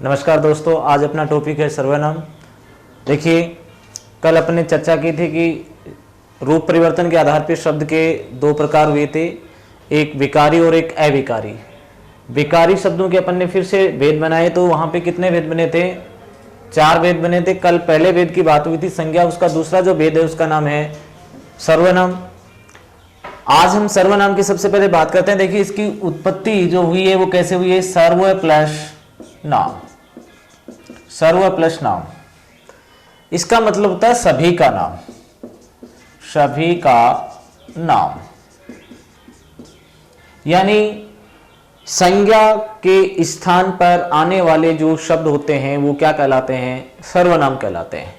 नमस्कार दोस्तों, आज अपना टॉपिक है सर्वनाम। देखिए, कल अपने चर्चा की थी कि रूप परिवर्तन के आधार पर शब्द के दो प्रकार हुए थे, एक विकारी और एक अविकारी। विकारी शब्दों के अपन ने फिर से भेद बनाए, तो वहाँ पे कितने भेद बने थे? 4 भेद बने थे। कल पहले भेद की बात हुई थी संज्ञा, उसका दूसरा जो भेद है उसका नाम है सर्वनाम। आज हम सर्वनाम की सबसे पहले बात करते हैं। देखिए, इसकी उत्पत्ति जो हुई है वो कैसे हुई है? सर्व प्लस नाम। सर्व प्लस नाम, इसका मतलब होता है सभी का नाम, सभी का नाम। यानी संज्ञा के स्थान पर आने वाले जो शब्द होते हैं वो क्या कहलाते हैं? सर्वनाम कहलाते हैं।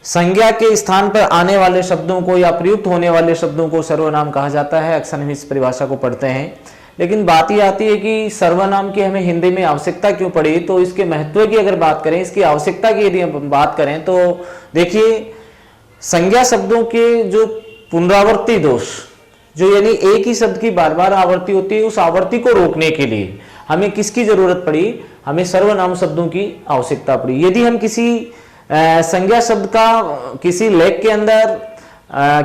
संज्ञा के स्थान पर आने वाले शब्दों को या प्रयुक्त होने वाले शब्दों को सर्वनाम कहा जाता है। अक्सर हम इस परिभाषा को पढ़ते हैं, लेकिन बात ये आती है कि सर्वनाम की हमें हिंदी में आवश्यकता क्यों पड़ी। तो इसके महत्व की अगर बात करें, इसकी आवश्यकता की यदि हम बात करें, तो देखिए, संज्ञा शब्दों के जो पुनरावृत्ति दोष, जो यानी एक ही शब्द की बार बार आवृत्ति होती है, उस आवृत्ति को रोकने के लिए हमें किसकी जरूरत पड़ी? हमें सर्वनाम शब्दों की आवश्यकता पड़ी। यदि हम किसी संज्ञा शब्द का किसी लेख के अंदर,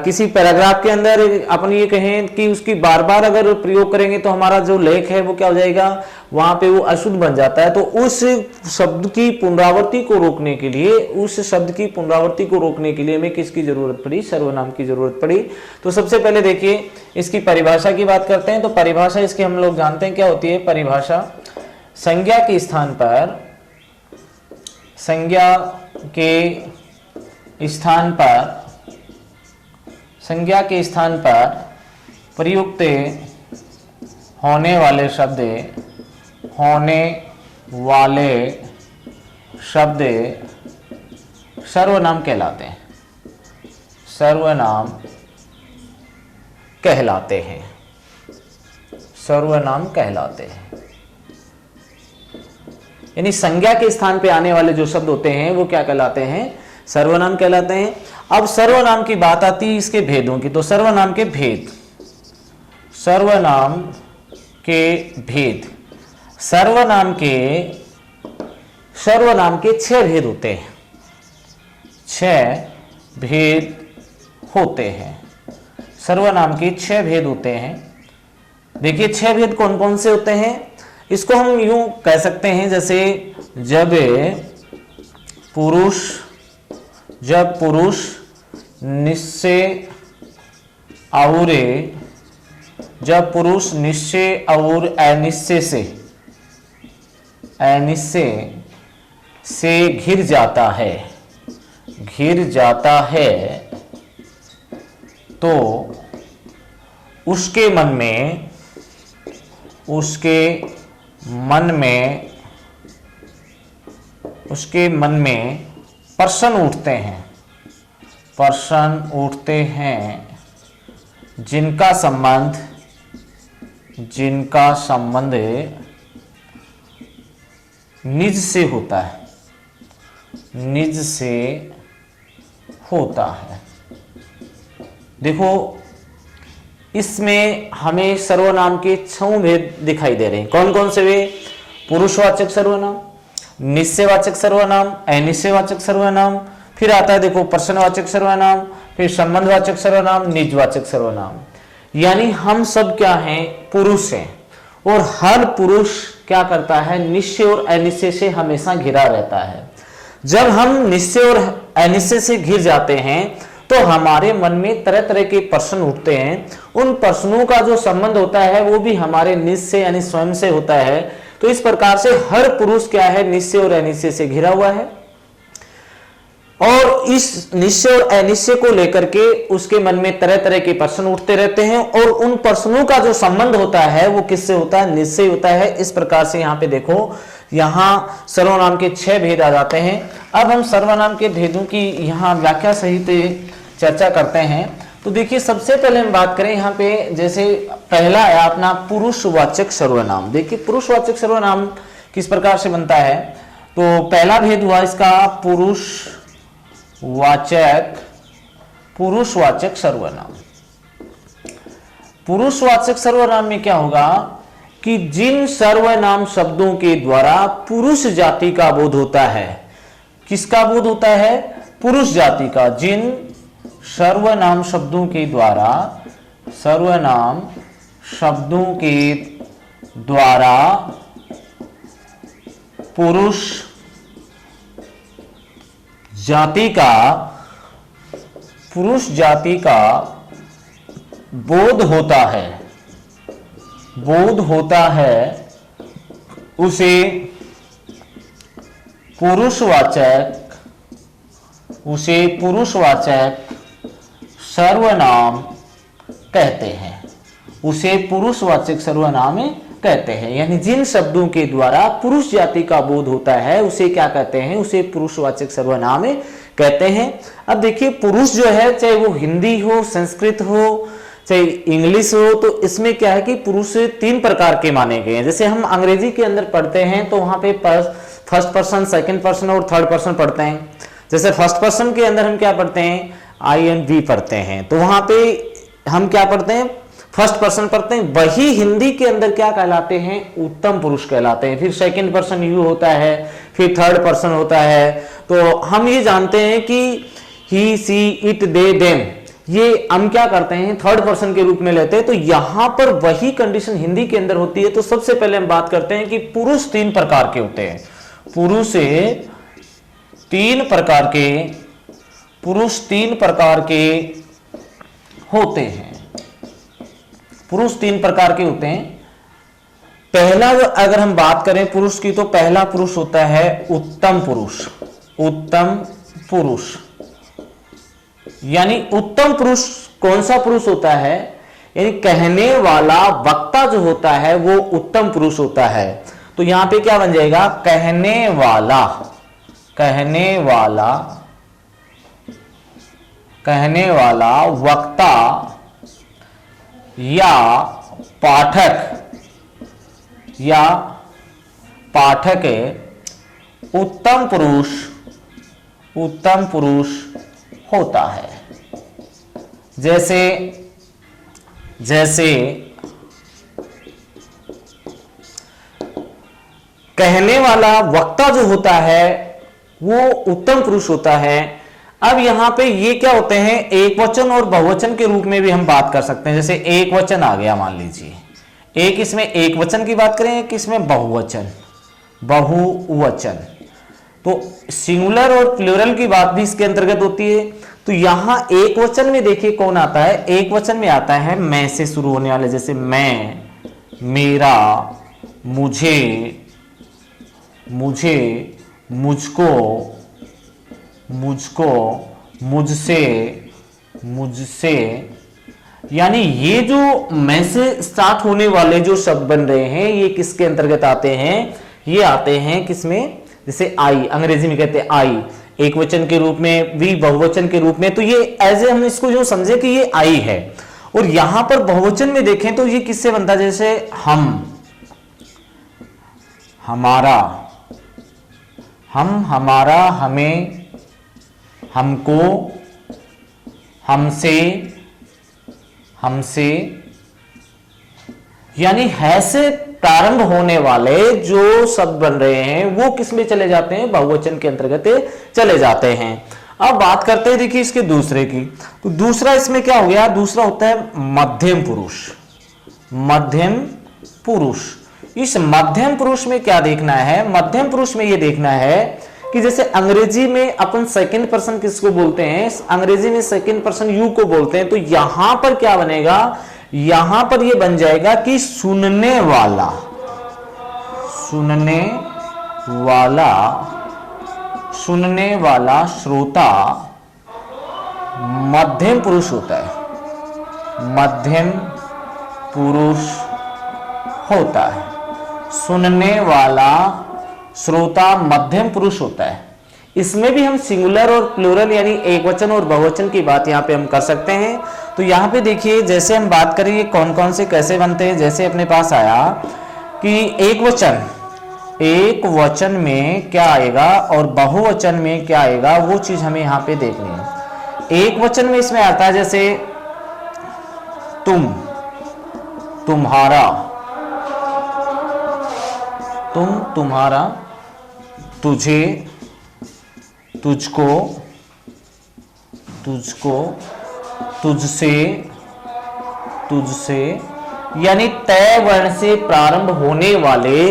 किसी पैराग्राफ के अंदर अपन ये कहें कि उसकी बार बार अगर प्रयोग करेंगे तो हमारा जो लेख है वो क्या हो जाएगा? वहां पे वो अशुद्ध बन जाता है। तो उस शब्द की पुनरावृत्ति को रोकने के लिए, उस शब्द की पुनरावृत्ति को रोकने के लिए हमें किसकी जरूरत पड़ी? सर्वनाम की जरूरत पड़ी। तो सबसे पहले देखिए, इसकी परिभाषा की बात करते हैं। तो परिभाषा इसकी हम लोग जानते हैं क्या होती है। परिभाषा संज्ञा के स्थान पर, संज्ञा के स्थान पर, संज्ञा के स्थान पर प्रयुक्त होने वाले शब्द, होने वाले शब्द सर्वनाम कहलाते हैं। सर्वनाम कहलाते हैं। सर्वनाम कहलाते हैं। यानी संज्ञा के स्थान पे आने वाले जो शब्द होते हैं वो क्या कहलाते हैं? सर्वनाम कहलाते हैं। अब सर्वनाम की बात आती है इसके भेदों की। तो सर्वनाम के भेद, सर्वनाम के भेद, सर्वनाम के 6 भेद होते हैं। 6 भेद होते हैं। सर्वनाम के 6 भेद होते हैं। देखिए, 6 भेद कौन कौन से होते हैं? इसको हम यूं कह सकते हैं, जैसे जब पुरुष निश्चय और, जब पुरुष निश्चय और अनिश्चय से घिर जाता है, तो उसके मन में प्रश्न उठते हैं, जिनका संबंध निज से होता है। देखो, इसमें हमें सर्वनाम के 6 भेद दिखाई दे रहे हैं। कौन कौन से वे? पुरुषवाचक सर्वनाम, निश्चयवाचक सर्वनाम, अनिश्चयवाचक सर्वनाम, फिर आता है देखो प्रश्नवाचक सर्वनाम, फिर संबंधवाचक सर्वनाम, निजवाचक सर्वनाम। यानी हम सब क्या हैं? पुरुष हैं। और हर पुरुष क्या करता है? निश्चय और अनिश्चय से हमेशा घिरा रहता है। जब हम निश्चय और अनिश्चय से घिर जाते हैं तो हमारे मन में तरह तरह के प्रश्न उठते हैं। उन प्रश्नों का जो संबंध होता है वो भी हमारे निज से यानी स्वयं से होता है। तो इस प्रकार से हर पुरुष क्या है? निश्चय और अनिश्चय से घिरा हुआ है। और इस निश्चय और अनिश्चय को लेकर के उसके मन में तरह तरह के प्रश्न उठते रहते हैं, और उन प्रश्नों का जो संबंध होता है वो किससे होता है? निश्चय होता है। इस प्रकार से यहाँ पे देखो, यहाँ सर्वनाम के 6 भेद आ जाते हैं। अब हम सर्वनाम के भेदों की यहाँ व्याख्या सहित चर्चा करते हैं। तो देखिए, सबसे पहले हम बात करें यहाँ पे, जैसे पहला है अपना पुरुषवाचक सर्वनाम। देखिए, पुरुषवाचक सर्वनाम किस प्रकार से बनता है? तो पहला भेद हुआ इसका पुरुषवाचक सर्वनाम। पुरुषवाचक सर्वनाम में क्या होगा कि जिन सर्वनाम शब्दों के द्वारा पुरुष जाति का बोध होता है, किसका बोध होता है? पुरुष जाति का। जिन सर्वनाम शब्दों के द्वारा, सर्वनाम शब्दों के द्वारा पुरुष जाति का, पुरुष जाति का बोध होता है, बोध होता है, उसे पुरुषवाचक, उसे पुरुषवाचक सर्वनाम कहते हैं, उसे पुरुषवाचक सर्वनाम कहते हैं। यानी जिन शब्दों के द्वारा पुरुष जाति का बोध होता है उसे क्या कहते हैं? उसे पुरुषवाचक सर्वनाम कहते हैं। अब देखिए पुरुष जो है, चाहे वो हिंदी हो, संस्कृत हो, चाहे इंग्लिश हो, तो इसमें क्या है कि पुरुष 3 प्रकार के माने गए हैं। जैसे हम अंग्रेजी के अंदर पढ़ते हैं तो वहां पे फर्स्ट पर्सन, सेकंड पर्सन और थर्ड पर्सन पढ़ते हैं। जैसे फर्स्ट पर्सन के अंदर हम क्या पढ़ते हैं? आई एंड वी पढ़ते हैं, तो वहां पे हम क्या पढ़ते हैं? फर्स्ट पर्सन पढ़ते हैं। वही हिंदी के अंदर क्या कहलाते हैं? उत्तम पुरुष कहलाते हैं। फिर सेकंड पर्सन यू होता है, फिर थर्ड पर्सन होता है। तो हम ये जानते हैं कि ही, सी, इट, दे, देम, ये हम क्या करते हैं? थर्ड पर्सन के रूप में लेते हैं। तो यहां पर वही कंडीशन हिंदी के अंदर होती है। तो सबसे पहले हम बात करते हैं कि पुरुष 3 प्रकार के होते हैं। पुरुष 3 प्रकार के, पुरुष 3 प्रकार के होते हैं। पुरुष 3 प्रकार के होते हैं। पहला अगर हम बात करें पुरुष की, तो पहला पुरुष होता है उत्तम पुरुष। उत्तम पुरुष यानी उत्तम पुरुष कौन सा पुरुष होता है? यानी कहने वाला, वक्ता जो होता है वो उत्तम पुरुष होता है। तो यहां पे क्या बन जाएगा? कहने वाला, कहने वाला, कहने वाला, वक्ता या पाठक, या पाठक उत्तम पुरुष, उत्तम पुरुष होता है। जैसे जैसे कहने वाला, वक्ता जो होता है वो उत्तम पुरुष होता है। अब यहां पे ये क्या होते हैं? एक वचन और बहुवचन के रूप में भी हम बात कर सकते हैं। जैसे एक वचन आ गया, मान लीजिए एक, इसमें एक वचन की बात करें, कि इसमें बहुवचन, बहुवचन, तो सिंगुलर और प्लूरल की बात भी इसके अंतर्गत होती है। तो यहां एक वचन में देखिए कौन आता है? एक वचन में आता है मैं से शुरू होने वाले, जैसे मैं, मेरा, मुझे, मुझे, मुझको, मुझको, मुझसे, मुझसे। यानी ये जो मैं से स्टार्ट होने वाले जो शब्द बन रहे हैं ये किसके अंतर्गत आते हैं? ये आते हैं किसमें? जैसे आई, अंग्रेजी में कहते हैं आई, एक वचन के रूप में, वी बहुवचन के रूप में। तो ये एज ए हम इसको जो समझे कि ये आई है। और यहां पर बहुवचन में देखें तो ये किससे बनता है? जैसे हम, हमारा, हम, हमारा, हमें, हमको, हमसे, हमसे। यानी है से प्रारंभ होने वाले जो शब्द बन रहे हैं वो किस में चले जाते हैं? बहुवचन के अंतर्गत चले जाते हैं। अब बात करते हैं देखिए इसके दूसरे की। तो दूसरा इसमें क्या हो गया? दूसरा होता है मध्यम पुरुष। मध्यम पुरुष, इस मध्यम पुरुष में क्या देखना है? मध्यम पुरुष में ये देखना है कि जैसे अंग्रेजी में अपन सेकंड पर्सन किसको बोलते हैं? अंग्रेजी में सेकंड पर्सन यू को बोलते हैं। तो यहां पर क्या बनेगा? यहां पर ये बन जाएगा कि सुनने वाला, सुनने वाला, सुनने वाला श्रोता मध्यम पुरुष होता है। मध्यम पुरुष होता है। सुनने वाला श्रोता मध्यम पुरुष होता है। इसमें भी हम सिंगुलर और प्लूरल यानी एक वचन और बहुवचन की बात यहाँ पे हम कर सकते हैं। तो यहाँ पे देखिए जैसे हम बात करेंगे कौन कौन से कैसे बनते हैं। जैसे अपने पास आया कि एक वचन, एक वचन में क्या आएगा और बहुवचन में क्या आएगा, वो चीज हमें यहाँ पे देखनी है। एक वचन में इसमें आता है जैसे तुम, तुम्हारा, तुम, तुम्हारा, तुझे, तुझको, तुझको, तुझसे, तुझसे, यानी तय वर्ण से प्रारंभ होने वाले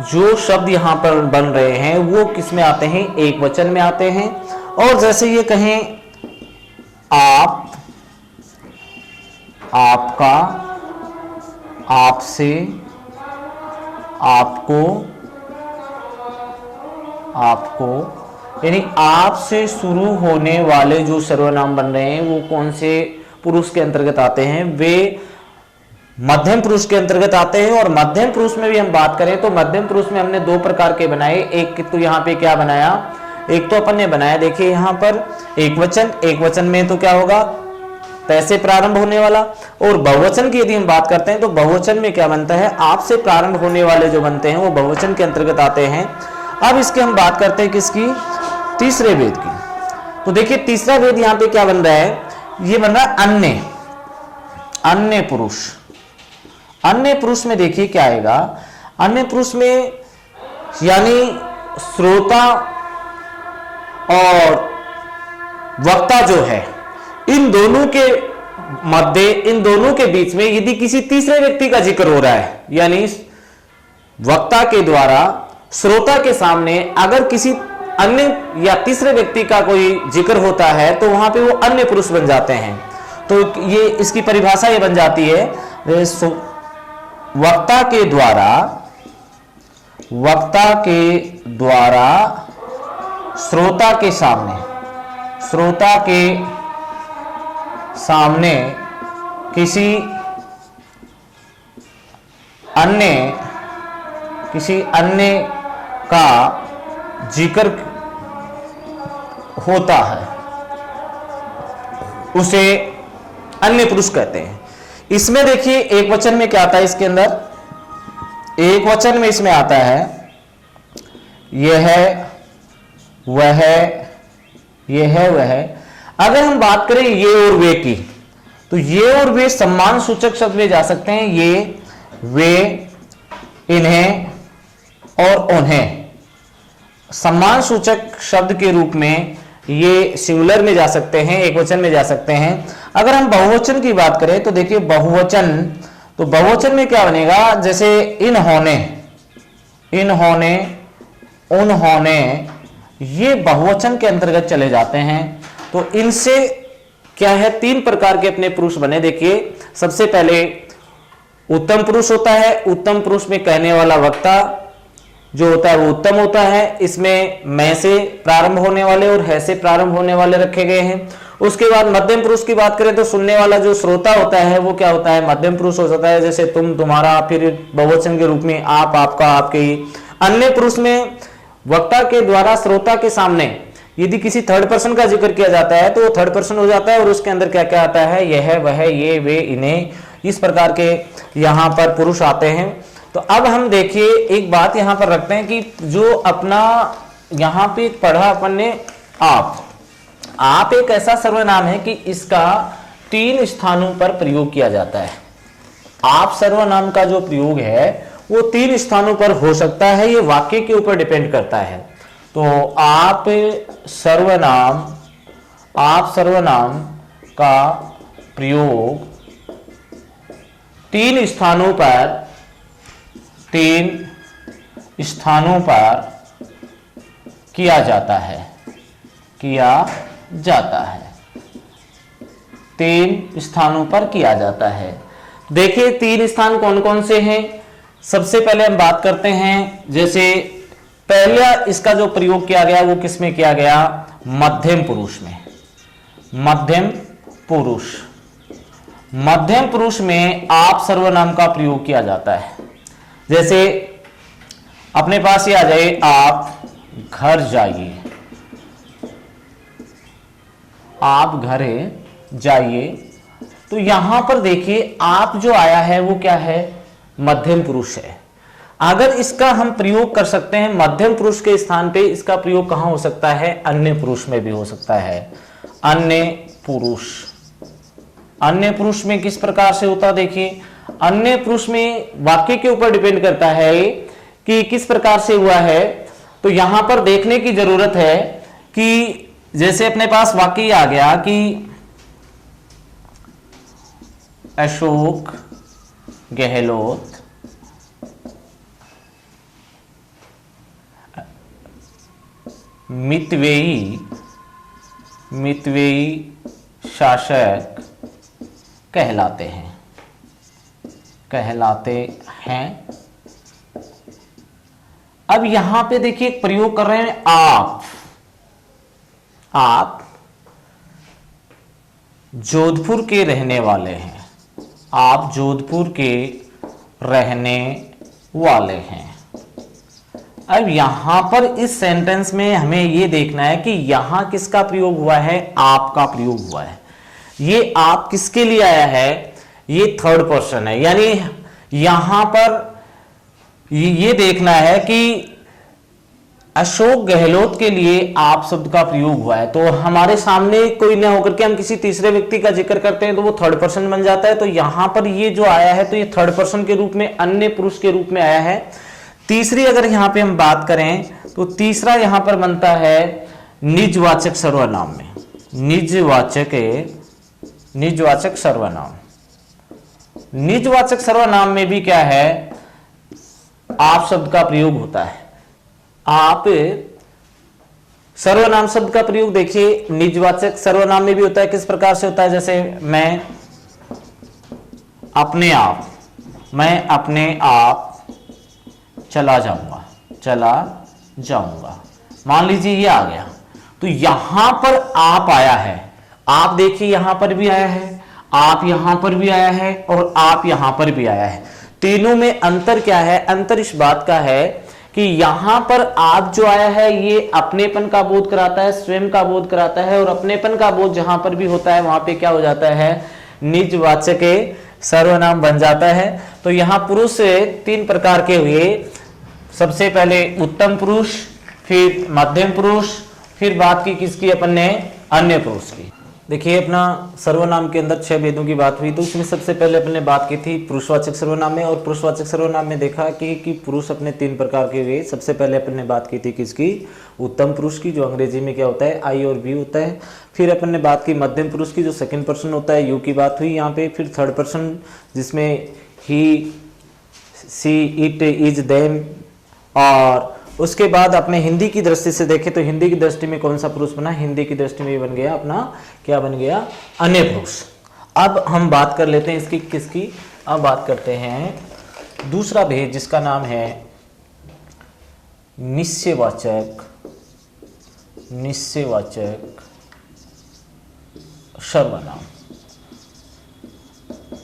जो शब्द यहां पर बन रहे हैं वो किस में आते हैं? एक वचन में आते हैं। और जैसे ये कहें आप, आपका, आपसे, आपको, आपको, यानी आप से शुरू होने वाले जो सर्वनाम बन रहे हैं वो कौन से पुरुष के अंतर्गत आते हैं? वे मध्यम पुरुष के अंतर्गत आते हैं। और मध्यम पुरुष में भी हम बात करें तो मध्यम पुरुष में हमने दो प्रकार के बनाए। एक तो यहां पे क्या बनाया, एक तो अपन ने बनाया, देखिए यहां पर एक वचन, एक वचन में तो क्या होगा? तय से प्रारंभ होने वाला। और बहुवचन की यदि हम बात करते हैं तो बहुवचन में क्या बनता है? आप से प्रारंभ होने वाले जो बनते हैं वो बहुवचन के अंतर्गत आते हैं। अब इसके हम बात करते हैं किसकी? तीसरे वेद की। तो देखिए तीसरा वेद यहां पे क्या बन रहा है? ये बन रहा है अन्य, अन्य पुरुष। अन्य पुरुष में देखिए क्या आएगा? अन्य पुरुष में यानी श्रोता और वक्ता जो है, इन दोनों के मध्य, इन दोनों के बीच में यदि किसी तीसरे व्यक्ति का जिक्र हो रहा है, यानी वक्ता के द्वारा श्रोता के सामने अगर किसी अन्य या तीसरे व्यक्ति का कोई जिक्र होता है तो वहां पे वो अन्य पुरुष बन जाते हैं। तो ये इसकी परिभाषा ये बन जाती है, वक्ता के द्वारा, वक्ता के द्वारा श्रोता के सामने, श्रोता के सामने किसी अन्य का जिक्र होता है, उसे अन्य पुरुष कहते हैं। इसमें देखिए एक वचन में क्या आता है? इसके अंदर एक वचन में इसमें आता है यह, वह, यह, वह। अगर हम बात करें ये और वे की, तो ये और वे सम्मान सूचक शब्द में जा सकते हैं। ये, वे, इन्हें और उन्हें सम्मान सूचक शब्द के रूप में ये सिंगुलर में जा सकते हैं, एक वचन में जा सकते हैं। अगर हम बहुवचन की बात करें तो देखिए बहुवचन, तो बहुवचन में क्या बनेगा? जैसे इन्होंने, इन्होंने, उन्होंने, ये बहुवचन के अंतर्गत चले जाते हैं। तो इनसे क्या है? तीन प्रकार के अपने पुरुष बने। देखिए सबसे पहले उत्तम पुरुष होता है। उत्तम पुरुष में कहने वाला वक्ता जो होता है वो उत्तम होता है। इसमें मैं से प्रारंभ होने वाले और है से प्रारंभ होने वाले रखे गए हैं। उसके बाद मध्यम पुरुष की बात करें तो सुनने वाला जो श्रोता होता है वो क्या होता है? मध्यम पुरुष हो जाता है, जैसे तुम, तुम्हारा, फिर बहुवचन के रूप में आप, आपका, आपके। अन्य पुरुष में वक्ता के द्वारा श्रोता के सामने यदि किसी थर्ड पर्सन का जिक्र किया जाता है तो वो थर्ड पर्सन हो जाता है और उसके अंदर क्या क्या आता है? यह, वह, ये, वे, इन्हें, इस प्रकार के यहां पर पुरुष आते हैं। तो अब हम देखिए एक बात यहां पर रखते हैं कि जो अपना यहां पे पढ़ा अपन ने आप एक ऐसा सर्वनाम है कि इसका तीन स्थानों पर प्रयोग किया जाता है। आप सर्वनाम का जो प्रयोग है वो तीन स्थानों पर हो सकता है, ये वाक्य के ऊपर डिपेंड करता है। तो आप सर्वनाम का प्रयोग तीन स्थानों पर किया जाता है, तीन स्थानों पर किया जाता है। देखिए तीन स्थान कौन कौन से हैं? सबसे पहले हम बात करते हैं, जैसे पहला इसका जो प्रयोग किया गया वो किसमें किया गया? मध्यम पुरुष में। मध्यम पुरुष में आप सर्वनाम का प्रयोग किया जाता है। जैसे अपने पास ये आ जाए, आप घर जाइए, आप घर जाइए। तो यहां पर देखिए आप जो आया है वो क्या है? मध्यम पुरुष है। अगर इसका हम प्रयोग कर सकते हैं मध्यम पुरुष के स्थान पे, इसका प्रयोग कहां हो सकता है? अन्य पुरुष में भी हो सकता है। अन्य पुरुष में किस प्रकार से होता? देखिए अन्य पुरुष में वाक्य के ऊपर डिपेंड करता है कि किस प्रकार से हुआ है, तो यहां पर देखने की जरूरत है कि जैसे अपने पास वाक्य आ गया कि अशोक गहलोत मितव्ययी शासक कहलाते हैं। अब यहां पे देखिए प्रयोग कर रहे हैं आप जोधपुर के रहने वाले हैं, आप जोधपुर के रहने वाले हैं। अब यहां पर इस सेंटेंस में हमें यह देखना है कि यहां किसका प्रयोग हुआ है, आपका प्रयोग हुआ है। ये आप किसके लिए आया है, ये थर्ड पर्सन है, यानी यहां पर ये देखना है कि अशोक गहलोत के लिए आप शब्द का प्रयोग हुआ है। तो हमारे सामने कोई न होकर के हम किसी तीसरे व्यक्ति का जिक्र करते हैं तो वो थर्ड पर्सन बन जाता है। तो यहां पर ये जो आया है तो ये थर्ड पर्सन के रूप में, अन्य पुरुष के रूप में आया है। तीसरी अगर यहां पे हम बात करें तो तीसरा यहां पर बनता है निजवाचक सर्वनाम में, निजवाचक सर्वनाम। निजवाचक सर्वनाम में भी क्या है, आप शब्द का प्रयोग होता है। आप सर्वनाम शब्द का प्रयोग देखिए निजवाचक सर्वनाम में भी होता है। किस प्रकार से होता है, जैसे मैं अपने आप चला जाऊंगा, मान लीजिए ये आ गया। तो यहां पर आप आया है, आप देखिए यहां पर भी आया है, आप यहां पर भी आया है और आप यहां पर भी आया है। तीनों में अंतर क्या है, अंतर इस बात का है कि यहां पर आप जो आया है ये अपनेपन का बोध कराता है, स्वयं का बोध कराता है, और अपनेपन का बोध जहां पर भी होता है वहां पे क्या हो जाता है, निजवाचक सर्वनाम बन जाता है। तो यहां पुरुष तीन प्रकार के हुए, सबसे पहले उत्तम पुरुष, फिर मध्यम पुरुष, फिर बात की किसकी अपन ने, अन्य पुरुष की। देखिए अपना सर्वनाम के अंदर 6 भेदों की बात हुई, तो उसमें सबसे पहले अपने बात की थी पुरुषवाचक सर्वनाम में, और पुरुषवाचक सर्वनाम में देखा कि पुरुष अपने 3 प्रकार के हुए। सबसे पहले अपन ने बात की थी किसकी, उत्तम पुरुष की, जो अंग्रेजी में क्या होता है, आई और बी होता है। फिर अपन ने बात की मध्यम पुरुष की, जो सेकंड पर्सन होता है, यू की बात हुई यहाँ पे। फिर थर्ड पर्सन जिसमें ही, सी, इट, इज, देम, और उसके बाद अपने हिंदी की दृष्टि से देखें तो हिंदी की दृष्टि में कौन सा पुरुष बना, हिंदी की दृष्टि में बन गया अपना, क्या बन गया, अन्य पुरुष। अब हम बात कर लेते हैं इसकी किसकी, अब बात करते हैं दूसरा भेद जिसका नाम है निश्चयवाचक सर्वनाम।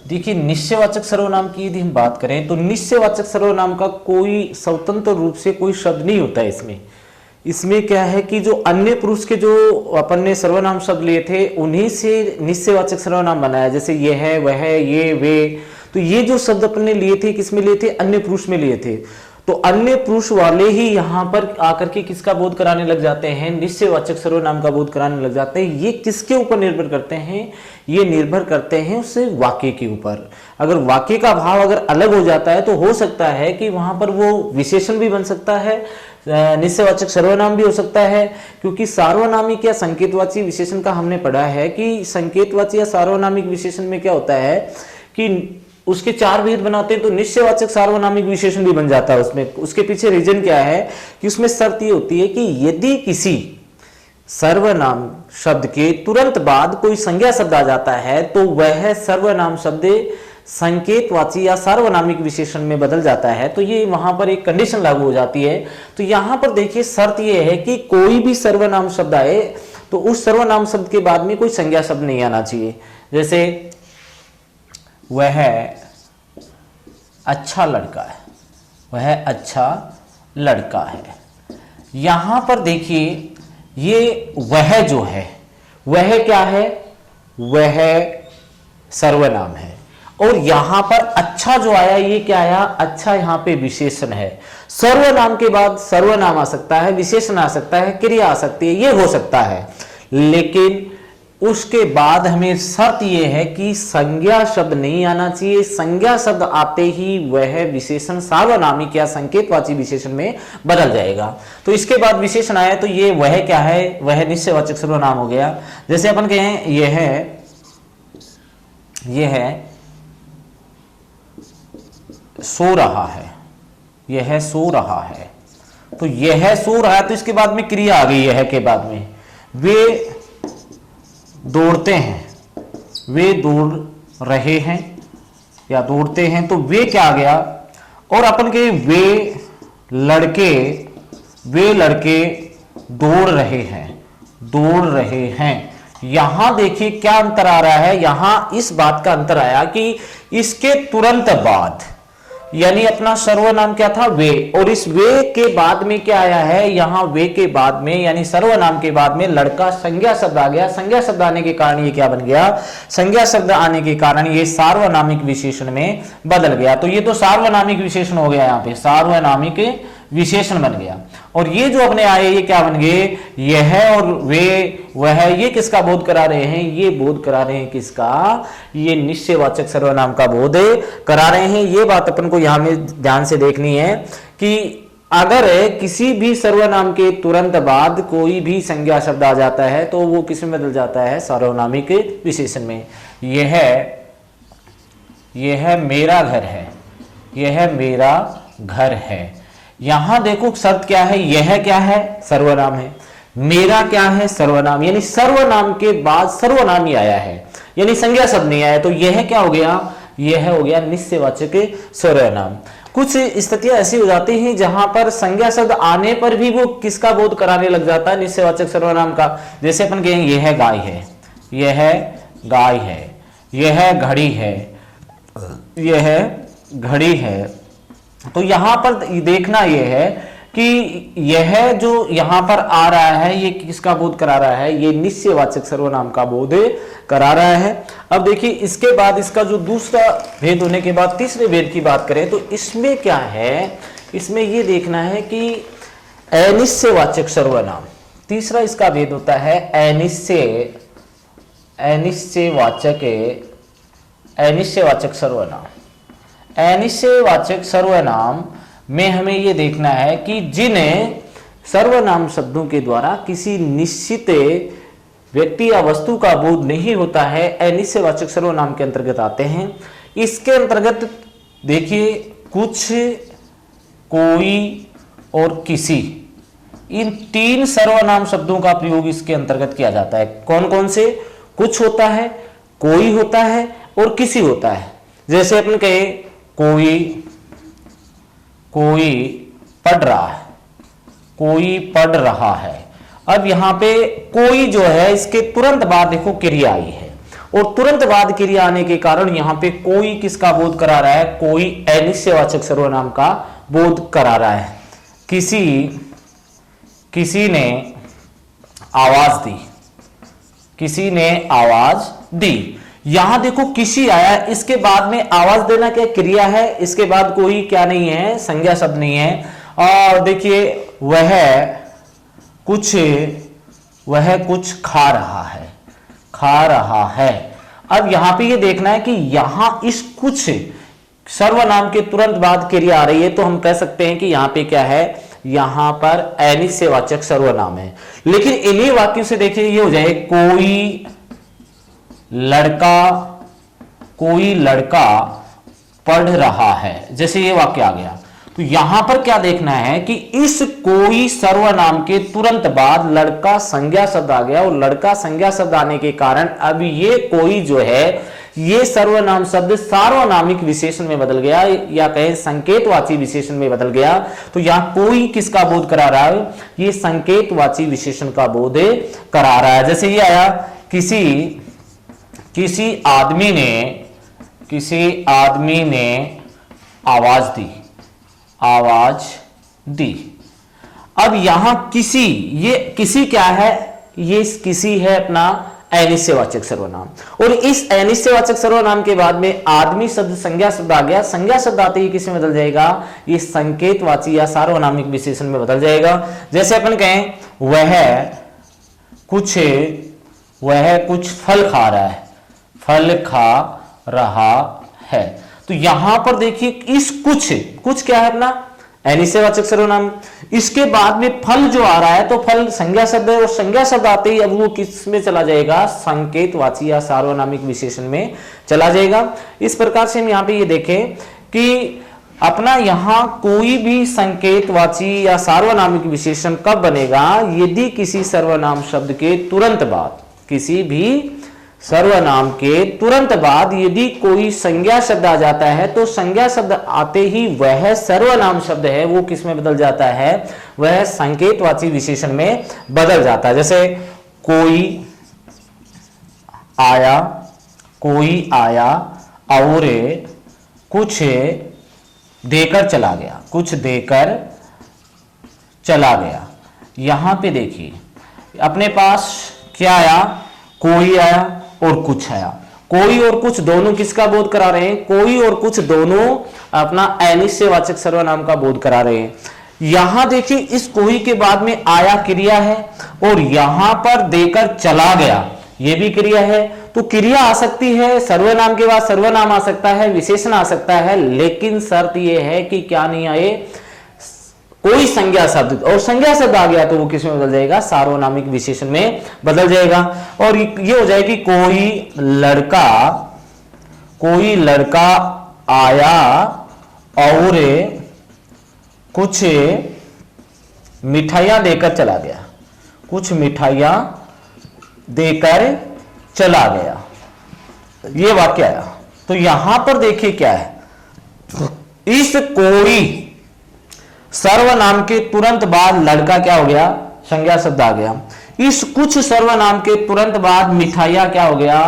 देखिए निश्चयवाचक सर्वनाम की यदि हम बात करें तो निश्चयवाचक सर्वनाम का कोई स्वतंत्र रूप से कोई शब्द नहीं होता है। इसमें क्या है कि जो अन्य पुरुष के जो अपन ने सर्वनाम शब्द लिए थे उन्हीं से निश्चयवाचक सर्वनाम बनाया, जैसे ये है, वह है, ये, वे। तो ये जो शब्द अपन ने लिए थे किसमें लिए थे, अन्य पुरुष में लिए थे। तो अन्य पुरुष वाले ही यहां पर आकर के किसका बोध कराने लग जाते हैं, निश्चयवाचक सर्वनाम का बोध कराने लग जाते हैं। ये किसके ऊपर निर्भर करते हैं, ये निर्भर करते हैं उससे वाक्य के ऊपर। अगर वाक्य का भाव अगर अलग हो जाता है तो हो सकता है कि वहां पर वो विशेषण भी बन सकता है, निश्चयवाचक सर्वनाम भी हो सकता है। क्योंकि सार्वनामिक या संकेतवाची विशेषण का हमने पढ़ा है कि संकेतवाची या सार्वनामिक विशेषण में क्या होता है कि उसके 4 भेद बनाते हैं, तो निश्चयवाचक सार्वनामिक विशेषण भी बन जाता है उसमें। उसके पीछे रीजन क्या है कि उसमें शर्त ये होती है कि यदि किसी सर्वनाम शब्द के तुरंत बाद कोई संज्ञा शब्द आ जाता है तो वह सर्वनाम शब्द संकेतवाची या सार्वनामिक विशेषण में बदल जाता है। तो ये वहां पर एक कंडीशन लागू हो जाती है। तो यहां पर देखिए शर्त ये है कि कोई भी सर्वनाम शब्द आए तो उस सर्वनाम शब्द के बाद में कोई संज्ञा शब्द नहीं आना चाहिए। जैसे वह अच्छा लड़का है, वह अच्छा लड़का है। यहां पर देखिए ये वह जो है वह क्या है, वह सर्वनाम है। और यहां पर अच्छा जो आया ये क्या आया, अच्छा यहां पे विशेषण है। सर्वनाम के बाद सर्वनाम आ सकता है, विशेषण आ सकता है, क्रिया आ सकती है, ये हो सकता है। लेकिन उसके बाद हमें शर्त यह है कि संज्ञा शब्द नहीं आना चाहिए। संज्ञा शब्द आते ही वह विशेषण सार्वनामिक या संकेतवाची विशेषण में बदल जाएगा। तो इसके बाद विशेषण आया तो ये वह क्या है, वह निश्चयवाचक सर्वनाम हो गया। जैसे अपन कहें यह सो रहा है, यह सो रहा है, तो यह सो रहा है, तो इसके बाद में क्रिया आ गई यह के बाद में। वे दौड़ते हैं, वे दौड़ रहे हैं या दौड़ते हैं, तो वे क्या आ गया। और अपन के वे लड़के दौड़ रहे हैं। यहां देखिए क्या अंतर आ रहा है, यहां इस बात का अंतर आया कि इसके तुरंत बाद यानी अपना सर्वनाम क्या था, वे, और इस वे के बाद में क्या आया है, यहां वे के बाद में यानी सर्वनाम के बाद में लड़का संज्ञा शब्द आ गया। संज्ञा शब्द आने के कारण ये क्या बन गया, संज्ञा शब्द आने के कारण ये सार्वनामिक विशेषण में बदल गया। तो ये तो सार्वनामिक विशेषण हो गया, यहां पे सार्वनामिक विशेषण बन गया। और ये जो अपने आए ये क्या बन गए, यह और वे वह, ये किसका बोध करा रहे हैं, ये बोध करा रहे हैं किसका, ये निश्चयवाचक सर्वनाम का बोध करा रहे हैं। ये बात अपन को यहां में ध्यान से देखनी है कि अगर किसी भी सर्वनाम के तुरंत बाद कोई भी संज्ञा शब्द आ जाता है तो वो किस में बदल जाता है, सार्वनामिक विशेषण में। यह मेरा घर है, यह मेरा घर है। यहां देखो शब्द क्या है, यह क्या है, सर्वनाम है, मेरा क्या है, सर्वनाम, यानी सर्वनाम के बाद सर्वनाम ही आया है, यानी संज्ञा शब्द नहीं आया। तो यह क्या हो गया, यह हो गया निश्चयवाचक सर्वनाम। कुछ स्थितियां ऐसी हो जाती हैं जहां पर संज्ञा शब्द आने पर भी वो किसका बोध कराने लग जाता है, निश्चयवाचक सर्वनाम का। जैसे अपन कहें यह गाय है, यह गाय है, यह घड़ी है, यह घड़ी है। तो यहां पर देखना यह है कि यह जो यहां पर आ रहा है ये किसका बोध करा रहा है, ये निश्चयवाचक सर्वनाम का बोध करा रहा है। अब देखिए इसके बाद इसका जो दूसरा भेद होने के बाद तीसरे भेद की बात करें तो इसमें क्या है, इसमें यह देखना है कि अनिश्चयवाचक सर्वनाम, तीसरा इसका भेद होता है अनिश्चयवाचक सर्वनाम। अनिश्चयवाचक सर्वनाम में हमें यह देखना है कि जिन सर्वनाम शब्दों के द्वारा किसी निश्चित व्यक्ति या वस्तु का बोध नहीं होता है, अनिश्चयवाचक सर्वनाम के अंतर्गत आते हैं। इसके अंतर्गत देखिए कुछ, कोई और किसी, इन तीन सर्वनाम शब्दों का प्रयोग इसके अंतर्गत किया जाता है। कौन कौन से, कुछ होता है, कोई होता है और किसी होता है। जैसे अपन कहे कोई पढ़ रहा है, कोई पढ़ रहा है। अब यहां पे कोई जो है इसके तुरंत बाद देखो क्रिया आई है, और तुरंत बाद क्रिया आने के कारण यहां पे कोई किसका बोध करा रहा है, कोई अनिश्चयवाचक सर्वनाम का बोध करा रहा है। किसी ने आवाज दी, किसी ने आवाज दी। यहां देखो किसी आया, इसके बाद में आवाज देना क्या क्रिया है, इसके बाद कोई क्या नहीं है, संज्ञा शब्द नहीं है। और देखिए वह कुछ खा रहा है। अब यहां पे ये देखना है कि यहां इस कुछ सर्वनाम के तुरंत बाद क्रिया आ रही है, तो हम कह सकते हैं कि यहां पे क्या है, यहां पर अनिश्चयवाचक सर्वनाम है। लेकिन इन्हीं वाक्यों से देखिए ये हो जाए कोई लड़का पढ़ रहा है, जैसे ये वाक्य आ गया। तो यहां पर क्या देखना है कि इस कोई सर्वनाम के तुरंत बाद लड़का संज्ञा शब्द आ गया, और लड़का संज्ञा शब्द आने के कारण अब ये कोई जो है ये सर्वनाम शब्द सार्वनामिक विशेषण में बदल गया, या कहें संकेतवाची विशेषण में बदल गया। तो यहां कोई किसका बोध करा रहा है, ये संकेतवाची विशेषण का बोध करा रहा है। जैसे ये आया किसी आदमी ने आवाज दी। अब यहां किसी, ये किसी क्या है, ये किसी है अपना अनिश्चयवाचक सर्वनाम, और इस अनिश्चयवाचक सर्वनाम के बाद में आदमी शब्द संज्ञा शब्द आ गया। संज्ञा शब्द आते ही किस में बदल जाएगा, ये संकेतवाची या सार्वनामिक विशेषण में बदल जाएगा। जैसे अपन कहें वह कुछ वह कुछ फल खा रहा है, फल खा रहा है। तो यहां पर देखिए इस कुछ क्या है अपना अनिश्चयवाचक सर्वनाम, इसके बाद में फल जो आ रहा है तो फल संज्ञा शब्द है, और संज्ञा शब्द आते ही अब वो किस में चला जाएगा, संकेतवाची या सार्वनामिक विशेषण में चला जाएगा। इस प्रकार से हम यहां पे ये देखें कि अपना यहां कोई भी संकेतवाची या सार्वनामिक विशेषण कब बनेगा, यदि किसी सर्वनाम शब्द के तुरंत बाद, किसी भी सर्वनाम के तुरंत बाद यदि कोई संज्ञा शब्द आ जाता है तो संज्ञा शब्द आते ही वह सर्वनाम शब्द है वो किस में बदल जाता है, वह संकेतवाची विशेषण में बदल जाता है। जैसे कोई आया और कुछ देकर चला गया, कुछ देकर चला गया। यहां पे देखिए अपने पास क्या आया, कोई आया और कुछ आया। कोई और कुछ दोनों किसका बोध करा रहे हैं, कोई और कुछ दोनों अपना अनिश्चयवाचक सर्वनाम का बोध करा रहे हैं। यहां देखिए इस कोई के बाद में आया क्रिया है और यहां पर देकर चला गया ये भी क्रिया है। तो क्रिया आ सकती है, सर्वनाम के बाद सर्वनाम आ सकता है, विशेषण आ सकता है, लेकिन शर्त यह है कि क्या नहीं आए, कोई संज्ञा शब्द, और संज्ञा शब्द आ गया तो वो किस में बदल जाएगा, सार्वनामिक विशेषण में बदल जाएगा। और ये हो जाएगी कोई लड़का आया और कुछ मिठाइयां देकर चला गया, कुछ मिठाइयां देकर चला गया, ये वाक्य आया। तो यहां पर देखिए क्या है, इस कोई सर्वनाम के तुरंत बाद लड़का क्या हो गया, संज्ञा शब्द आ गया। इस कुछ सर्वनाम के तुरंत बाद मिठाइयां क्या हो गया,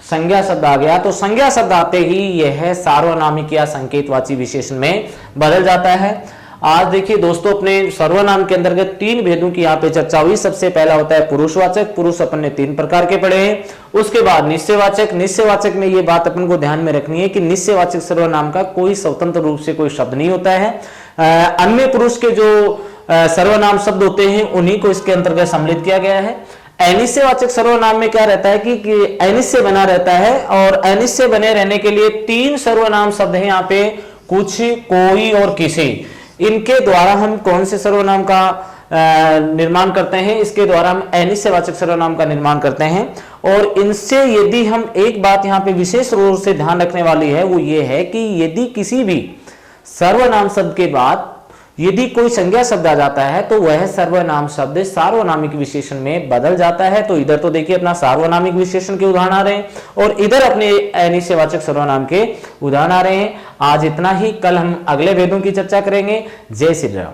संज्ञा शब्द आ गया। तो संज्ञा शब्द आते ही यह सार्वनामिक या संकेतवाची विशेषण में बदल जाता है। आज देखिए दोस्तों अपने सर्वनाम के अंतर्गत 3 भेदों की यहाँ पे चर्चा हुई। सबसे पहला होता है पुरुषवाचक, पुरुष अपन ने 3 प्रकार के पढ़े हैं। उसके बाद निश्चयवाचक, निश्चयवाचक में ये बात अपन को ध्यान में रखनी है कि निश्चयवाचक सर्वनाम का कोई स्वतंत्र रूप से कोई शब्द नहीं होता है। अन्य पुरुष के जो सर्वनाम शब्द होते हैं उन्हीं को इसके अंतर्गत सम्मिलित किया गया है। अनिश्चयवाचक सर्वनाम में क्या रहता है कि अनिश्चय बना रहता है, और अनिश्चय बने रहने के लिए 3 सर्वनाम शब्द हैं यहाँ पे, कुछ, कोई और किसी। इनके द्वारा हम कौन से सर्वनाम का निर्माण करते हैं, इसके द्वारा हम अनिश्चयवाचक सर्वनाम का निर्माण करते हैं। और इनसे यदि हम एक बात यहाँ पे विशेष रूप से ध्यान रखने वाली है वो ये है कि यदि किसी भी सर्वनाम शब्द के बाद यदि कोई संज्ञा शब्द आ जाता है तो वह सर्वनाम शब्द सार्वनामिक विशेषण में बदल जाता है। तो इधर तो देखिए अपना सार्वनामिक विशेषण के उदाहरण आ रहे हैं और इधर अपने अनिश्चयवाचक सर्वनाम के उदाहरण आ रहे हैं। आज इतना ही, कल हम अगले भेदों की चर्चा करेंगे। जय श्री राम।